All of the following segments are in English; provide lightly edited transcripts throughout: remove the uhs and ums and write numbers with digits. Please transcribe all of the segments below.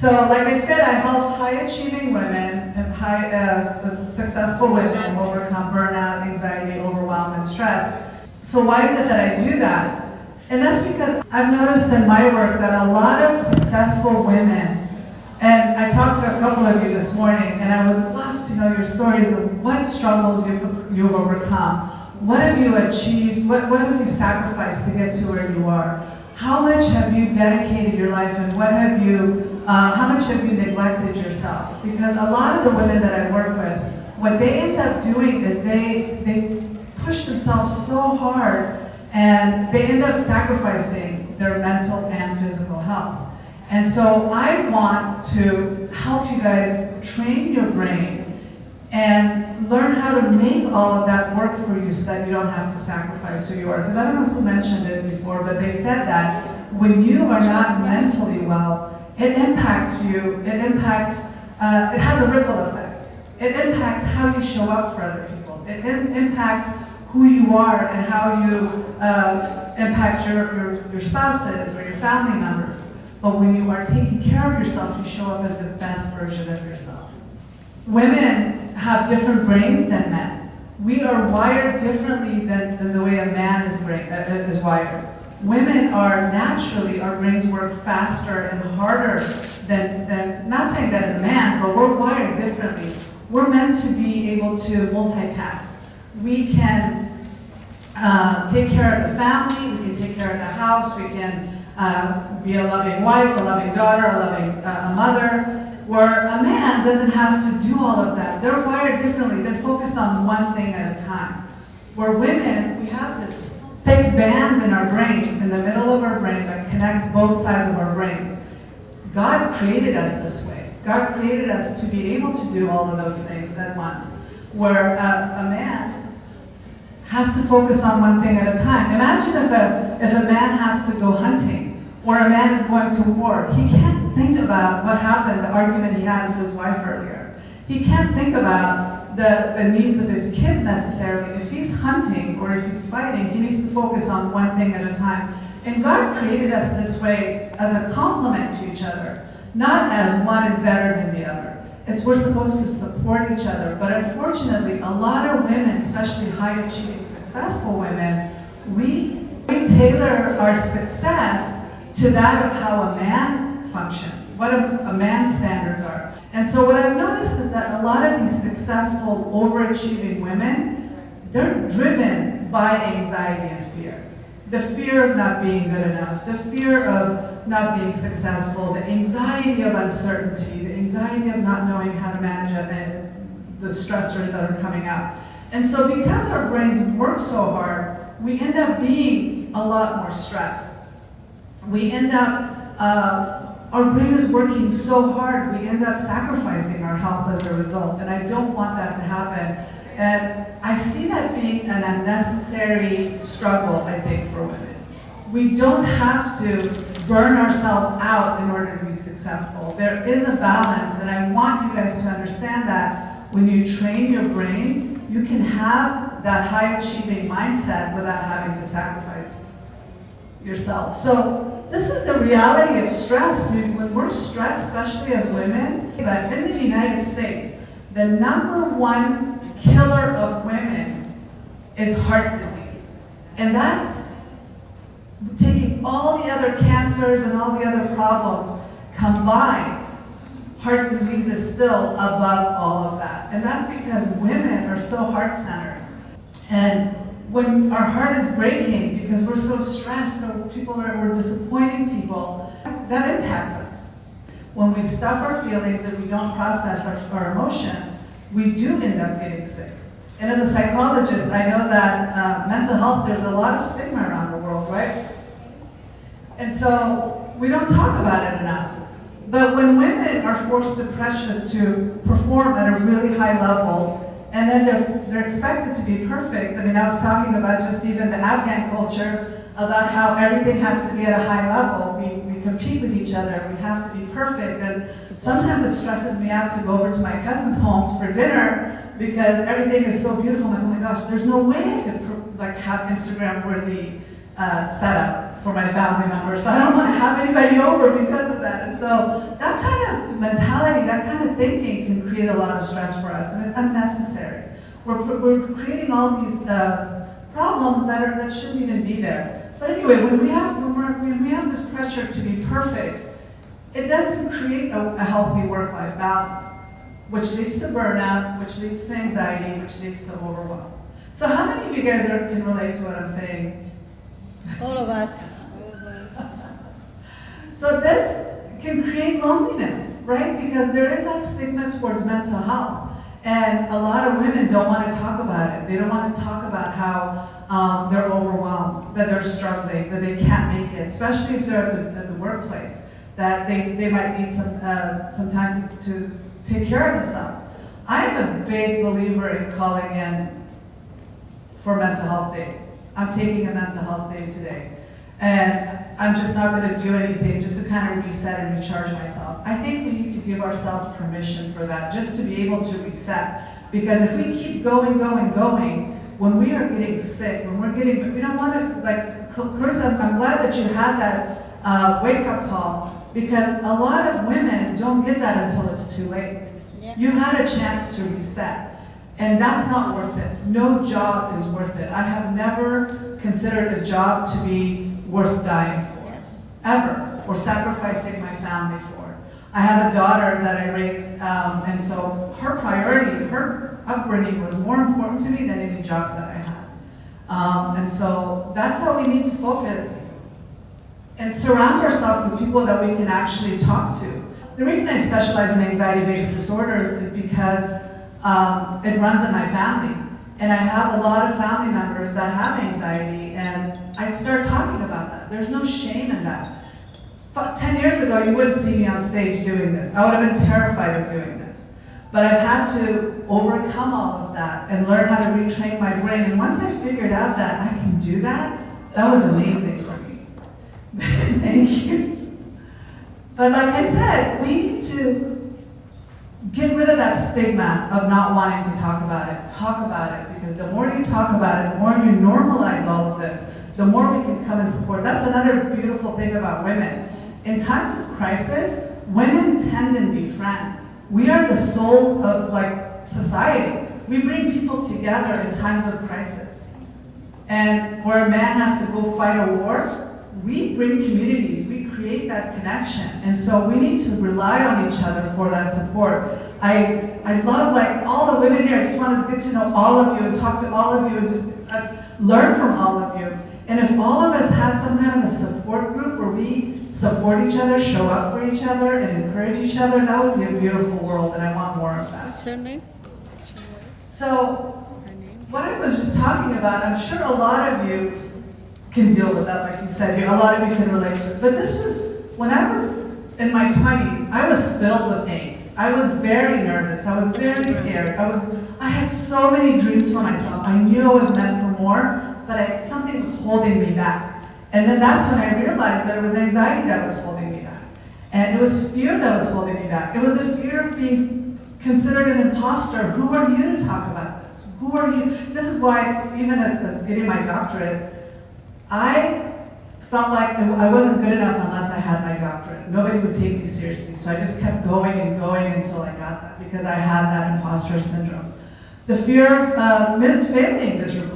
So, like I said, I help high-achieving women and successful women overcome burnout, anxiety, overwhelm, and stress. So why is it that I do that? And that's because I've noticed in my work that a lot of successful women, and I talked to a couple of you this morning, and I would love to know your stories of what struggles you've overcome. What have you achieved? What have you sacrificed to get to where you are? How much have you dedicated your life, and how much have you neglected yourself? Because a lot of the women that I work with, what they end up doing is they push themselves so hard, and they end up sacrificing their mental and physical health. And so I want to help you guys train your brain and learn how to make all of that work for you so that you don't have to sacrifice who you are. Because I don't know who mentioned it before, but they said that when you are not mentally well, it impacts you, it has a ripple effect. It impacts how you show up for other people. It impacts who you are and how you impact your spouses or your family members. But when you are taking care of yourself, you show up as the best version of yourself. Women have different brains than men. We are wired differently than the way a man is wired. Women are naturally, our brains work faster and harder than not saying that in man's, but we're wired differently. We're meant to be able to multitask. We can take care of the family, we can take care of the house, we can be a loving wife, a loving daughter, a loving mother, where a man doesn't have to do all of that. They're wired differently. They're focused on one thing at a time. Where women, we have this thick band in our brain, in the middle of our brain, that connects both sides of our brains. God created us this way. God created us to be able to do all of those things at once. Where a man has to focus on one thing at a time. Imagine if a man has to go hunting, or a man is going to war. He can't think about what happened, the argument he had with his wife earlier. He can't think about the needs of his kids necessarily. If he's hunting or if he's fighting, he needs to focus on one thing at a time. And God created us this way as a complement to each other, not as one is better than the other. We're supposed to support each other. But unfortunately, a lot of women, especially high-achieving, successful women, we tailor our success to that of how a man functions, what a man's standards are. And so what I've noticed is that a lot of these successful, overachieving women, they're driven by anxiety and fear. The fear of not being good enough, the fear of not being successful, the anxiety of uncertainty, the anxiety of not knowing how to manage the stressors that are coming out. And so because our brains work so hard, we end up being a lot more stressed. We end up, our brain is working so hard, we end up sacrificing our health as a result, and I don't want that to happen. And I see that being an unnecessary struggle, I think, for women. We don't have to burn ourselves out in order to be successful. There is a balance, and I want you guys to understand that when you train your brain, you can have that high-achieving mindset without having to sacrifice yourself. So this is the reality of stress. When we're stressed, especially as women, but in the United States, the #1 killer of women is heart disease. And that's taking all the other cancers and all the other problems combined. Heart disease is still above all of that. And that's because women are so heart-centered. And when our heart is breaking because we're so stressed or we're disappointing people, that impacts us. When we stuff our feelings and we don't process our emotions, we do end up getting sick. And as a psychologist, I know that mental health, there's a lot of stigma around the world, right? And so we don't talk about it enough. But when women are forced to perform at a really high level, and then they're expected to be perfect. I mean, I was talking about just even the Afghan culture, about how everything has to be at a high level. We compete with each other, we have to be perfect. And sometimes it stresses me out to go over to my cousins' homes for dinner because everything is so beautiful. I'm like, oh my gosh, there's no way I could have Instagram-worthy setup for my family members, so I don't want to have anybody over because of that. And so that kind of mentality, that kind of thinking can create a lot of stress for us, and it's unnecessary. We're creating all these problems that shouldn't even be there. But anyway, when we have this pressure to be perfect, it doesn't create a healthy work-life balance, which leads to burnout, which leads to anxiety, which leads to overwhelm. So how many of you guys can relate to what I'm saying? All of us. So this can create loneliness, right? Because there is that stigma towards mental health. And a lot of women don't want to talk about it. They don't want to talk about how they're overwhelmed, that they're struggling, that they can't make it, especially if they're at the workplace, that they might need some time to take care of themselves. I'm a big believer in calling in for mental health days. I'm taking a mental health day today. And I'm just not going to do anything just to kind of reset and recharge myself. I think we need to give ourselves permission for that, just to be able to reset. Because if we keep going, when we are getting sick, we don't want to, like, Carissa, I'm glad that you had that wake-up call, because a lot of women don't get that until it's too late. Yeah. You had a chance to reset, and that's not worth it. No job is worth it. I have never considered a job to be worth dying for, ever, or sacrificing my family for. I have a daughter that I raised, and so her priority, her upbringing was more important to me than any job that I had. And so that's how we need to focus and surround ourselves with people that we can actually talk to. The reason I specialize in anxiety-based disorders is because it runs in my family. And I have a lot of family members that have anxiety, and I start talking about that. There's no shame in that. 10 years ago, you wouldn't see me on stage doing this. I would have been terrified of doing this. But I've had to overcome all of that and learn how to retrain my brain. And once I figured out that I can do that, that was amazing for me. Thank you. But like I said, we need to get rid of that stigma of not wanting to talk about it. Talk about it, because the more you talk about it, the more you normalize all of this, the more we can come and support. That's another beautiful thing about women. In times of crisis, women tend and befriend. We are the souls of, like, society. We bring people together in times of crisis. And where a man has to go fight a war, we bring communities, we create that connection. And so we need to rely on each other for that support. I love, like, all the women here. I just want to get to know all of you and talk to all of you and just learn from all of you. And if all of us had some kind of a support group where we support each other, show up for each other, and encourage each other, that would be a beautiful world, and I want more of that. What's her name? So, what I was just talking about, I'm sure a lot of you can deal with that, like you said. A lot of you can relate to it. But this was, when I was in my 20s, I was filled with angst. I was very nervous. I was very scared. I had so many dreams for myself. I knew I was meant for more, but something was holding me back. And then that's when I realized that it was anxiety that was holding me back. And it was fear that was holding me back. It was the fear of being considered an imposter. Who are you to talk about this? Who are you? This is why, even at getting my doctorate, I felt like I wasn't good enough unless I had my doctorate. Nobody would take me seriously. So I just kept going and going until I got that, because I had that imposter syndrome. The fear of failing miserably.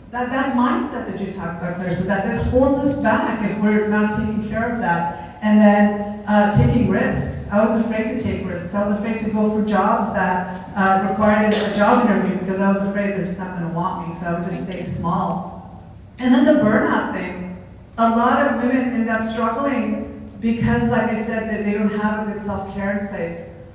That mindset that you talked about, Claire, so that holds us back if we're not taking care of that. And then taking risks. I was afraid to take risks. I was afraid to go for jobs that required a job interview, because I was afraid they're just not going to want me, so I would just stay small. And then the burnout thing. A lot of women end up struggling because, like I said, that they don't have a good self-care in place.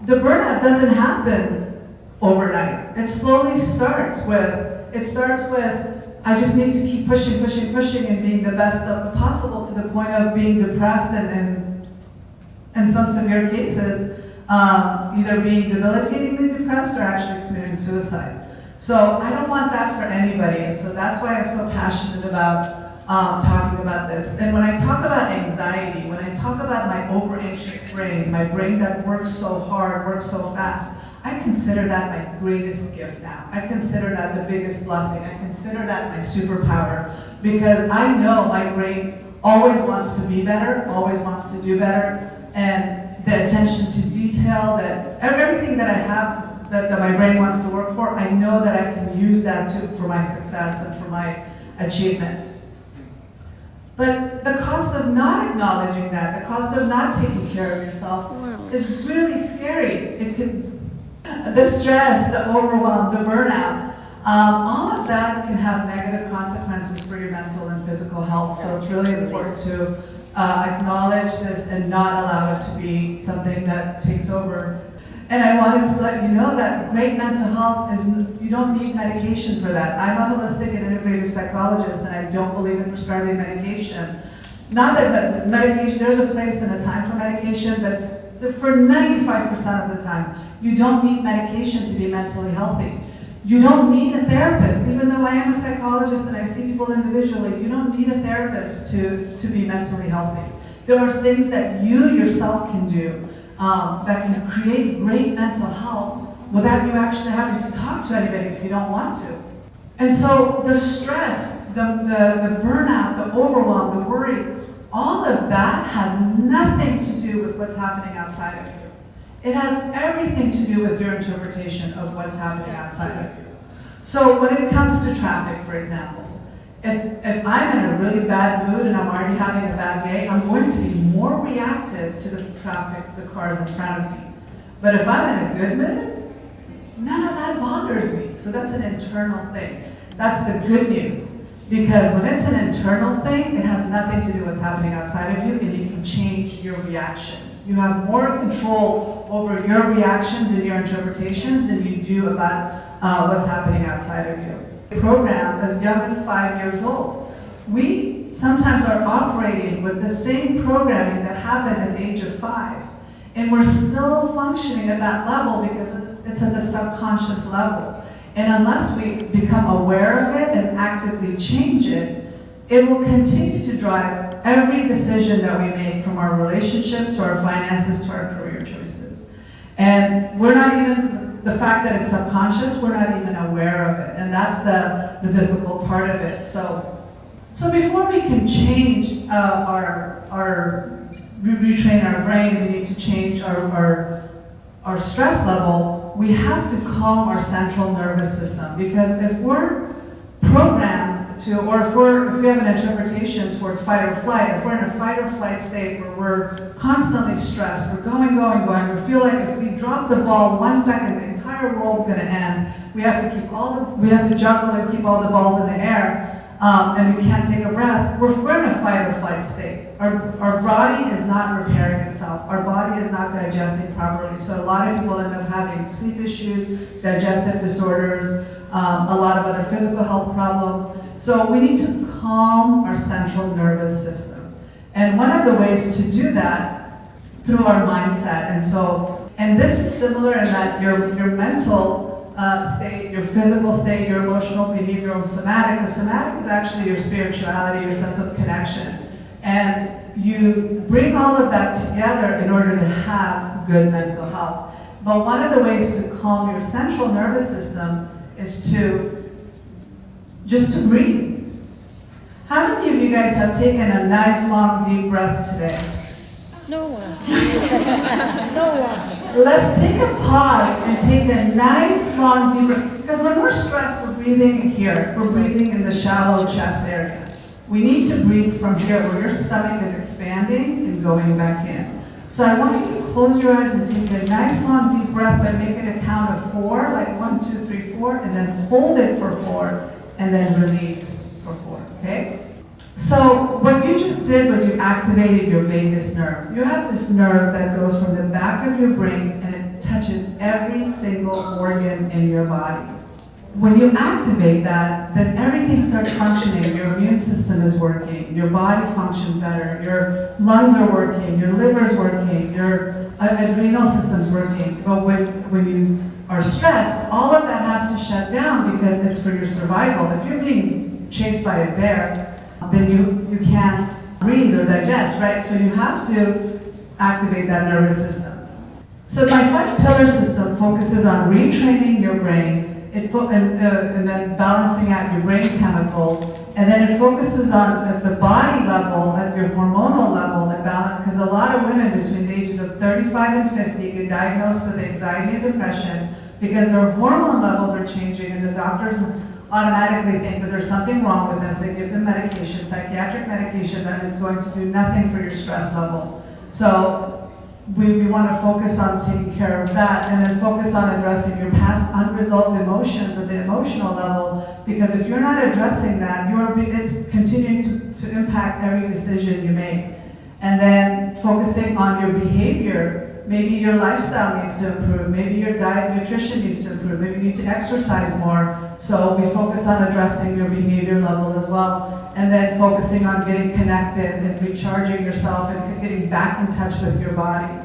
The burnout doesn't happen overnight. It slowly starts with, I just need to keep pushing, and being the best of possible, to the point of being depressed and in some severe cases, either being debilitatingly depressed or actually committing suicide. So I don't want that for anybody, and so that's why I'm so passionate about talking about this. And when I talk about anxiety, when I talk about my over-anxious brain, my brain that works so hard, works so fast, I consider that my greatest gift now. I consider that the biggest blessing. I consider that my superpower, because I know my brain always wants to be better, always wants to do better, and the attention to detail, that everything that I have, that my brain wants to work for, I know that I can use that for my success and for my achievements. But the cost of not acknowledging that, the cost of not taking care of yourself is really scary. The stress, the overwhelm, the burnout, all of that can have negative consequences for your mental and physical health. So it's really important to acknowledge this and not allow it to be something that takes over. And I wanted to let you know that great mental health you don't need medication for that. I'm a holistic and integrative psychologist, and I don't believe in prescribing medication. Not that medication, there's a place and a time for medication, but for 95% of the time, you don't need medication to be mentally healthy. You don't need a therapist, even though I am a psychologist and I see people individually, you don't need a therapist to be mentally healthy. There are things that you yourself can do that can create great mental health without you actually having to talk to anybody if you don't want to. And so the stress, the burnout, the overwhelm, the worry, all of that has nothing to do with what's happening outside of you. It has everything to do with your interpretation of what's happening outside of you. So when it comes to traffic, for example, if I'm in a really bad mood and I'm already having a bad day, I'm going to be more reactive to the traffic, to the cars in front of me. But if I'm in a good mood, none of that bothers me. So that's an internal thing. That's the good news. Because when it's an internal thing, it has nothing to do with what's happening outside of you, and you can change your reactions. You have more control over your reactions and your interpretations than you do about what's happening outside of you. Program as young as 5 years old. We sometimes are operating with the same programming that happened at the age of 5, and we're still functioning at that level because it's at the subconscious level. And unless we become aware of it and actively change it, it will continue to drive every decision that we make, from our relationships to our finances to our career choices. And we're not even, the fact that it's subconscious, we're not even aware of it. And that's the difficult part of it. So before we can change retrain our brain, we need to change our stress level. We have to calm our central nervous system, because if we're programmed to, or if we have an interpretation towards fight or flight, if we're in a fight or flight state where we're constantly stressed, we're going, we feel like if we drop the ball 1 second, the entire world's going to end. We have to juggle and keep all the balls in the air, and we can't take a breath. We're in a fight or flight state. Our body is not repairing itself. Our body is not digesting properly. So a lot of people end up having sleep issues, digestive disorders, a lot of other physical health problems. So we need to calm our central nervous system. And one of the ways to do that through our mindset. And this is similar in that your mental state, your physical state, your emotional, behavioral, somatic. The somatic is actually your spirituality, your sense of connection. And you bring all of that together in order to have good mental health. But one of the ways to calm your central nervous system is just to breathe. How many of you guys have taken a nice long deep breath today? No one. No one. Let's take a pause and take a nice long deep breath. Because when we're stressed, we're breathing here. We're breathing in the shallow chest area. We need to breathe from here where your stomach is expanding and going back in. So I want you to close your eyes and take a nice long deep breath, but make it a count of 4, like 1, 2, 3, 4, and then hold it for 4, and then release for 4, okay? So what you just did was you activated your vagus nerve. You have this nerve that goes from the back of your brain and it touches every single organ in your body. When you activate that, then everything starts functioning. Your immune system is working, your body functions better, your lungs are working, your liver is working, your adrenal system's working. But when you are stressed, all of that has to shut down because it's for your survival. If you're being chased by a bear, then you can't breathe or digest, right? So you have to activate that nervous system. So my 5-pillar system focuses on retraining your brain and then balancing out your brain chemicals, and then it focuses on at the body level, at your hormonal level, and balance, because a lot of women between the ages of 35 and 50 get diagnosed with anxiety and depression because their hormone levels are changing, and the doctors automatically think that there's something wrong with them, so they give them medication, psychiatric medication that is going to do nothing for your stress level. So we want to focus on taking care of that, and then focus on addressing your past unresolved emotions at the emotional level, because if you're not addressing that, it's continuing to impact every decision you make. And then focusing on your behavior. Maybe your lifestyle needs to improve, maybe your diet, nutrition needs to improve, maybe you need to exercise more. So we focus on addressing your behavior level as well. And then focusing on getting connected and recharging yourself and getting back in touch with your body.